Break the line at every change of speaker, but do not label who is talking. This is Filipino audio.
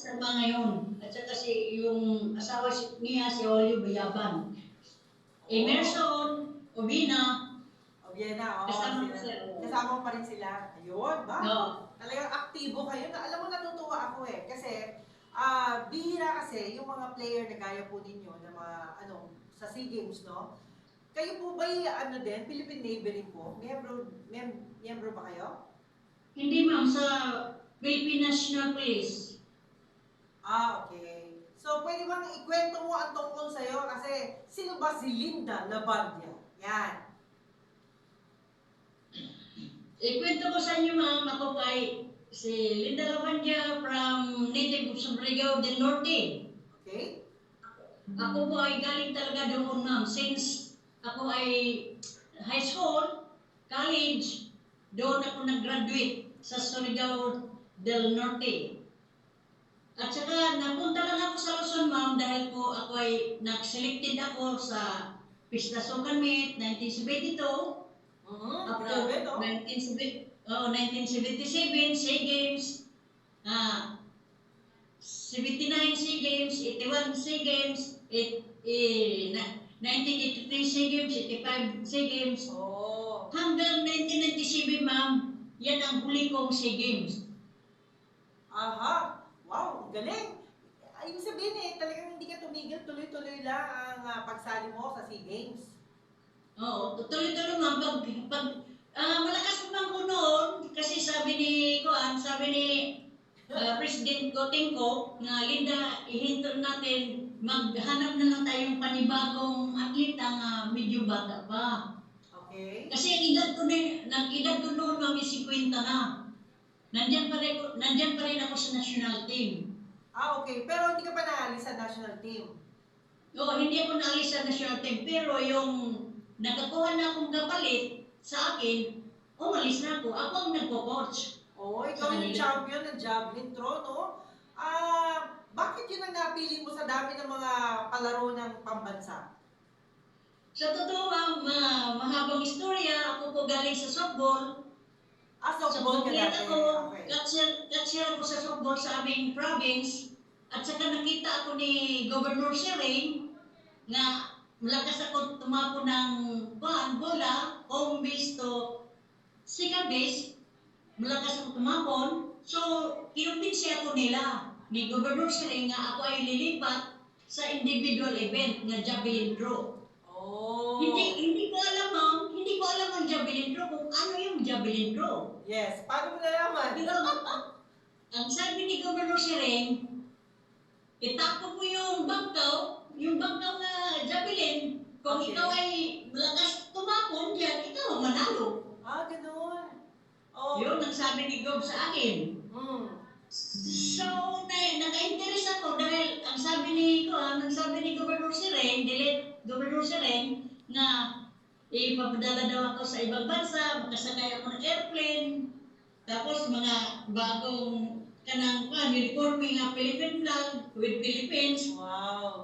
kasama ngayon. At saka yung asawa niya, si Olio Bayaban. Emerson, Obina,
Vienna,
kasama ko sila.
kasama mo pa rin sila. Ayun, ba?
No.
Talagang aktibo kayo. Alam mo, natutuwa ako eh. Kasi, bihira kasi yung mga player na gaya po ninyo na mga, sa SEA Games, no? Kayo po ba din, Philippine Navy rin po? Miyembro ba kayo?
Hindi ma'am, sa Philippine National Police.
Okay. So, pwede bang ikwento mo ang tungkol sa'yo? Kasi, sino ba si Linda Labandia? Yan.
Ikwento ko sa inyo ma'am, ako ay si Linda Labandia from native of Surigao del Norte.
Okay?
Ako po ay galing talaga doon ma'am, since ako ay high school, college, doon ako nag-graduate sa Surigao del Norte. At saka napunta lang ako sa Luzon ma'am dahil po ako ay nag-selected ako sa Pista Summit 1972. Up to
Grabe, no?
1977 SEA Games, 79 SEA Games, 81 SEA Games, 1983 SEA Games, 85 SEA Games.
Oh.
Hanggang 1997 ma'am, yan ang huli kong SEA Games.
Aha. Wow, galing. Ibig sabihin talagang hindi ka tumigil, tuloy-tuloy lang ang pagsali mo sa SEA Games.
Oo, tuloy-tuloy ma'am. Malakas naman ko noon kasi sabi ni President Gotingko na Linda, ihinto natin, maghanap na lang tayong panibagong atleta nga medyo bata pa.
Okay.
Kasi ang edad ko noon ma'am is 50 na. Nandyan pa rin ako sa national team.
Okay. Pero hindi ka pa naalis sa national team?
Oo, hindi ako naalis sa national team. Pero yung nakakuha na akong kapalit sa akin, umalis na ako. Ako ang nagpo-coach.
Ikaw yung champion ng javelin throw, no? Bakit yun ang napili mo sa dami ng mga palaro ng pambansa?
Sa totoo, mahabang istorya. Ako po galing sa softball.
Softball ka dati.
Ako, catcher ako sa softball sa aming province. At saka nakita ako ni Governor Serene na malakas ako tumapo ng bola, home base to second base. Malakas ako tumapon. So, kinumpinsi ako nila ni Governor Serene nga ako ay lilipat sa individual event na javelin throw. Hindi ko alam ma'am, hindi ko alam ang javelin throw kung ano yung javelin throw.
Yes, paano mo nalaman?
Ang sabi ni Governor Serene, itakbo mo yung bangkaw na javelin. Kung ikaw ay malakas tumapon dyan, ikaw ang manalo.
Ganun.
Yun ang sabi ni Gov sa akin. So, naka-interest ako dahil ang sabi ni Governor Serene na ipapadala daw ako sa ibang bansa, makasakay ako ng airplane, tapos mga bagong uniforme nga Philippine flag with Philippines.
Wow.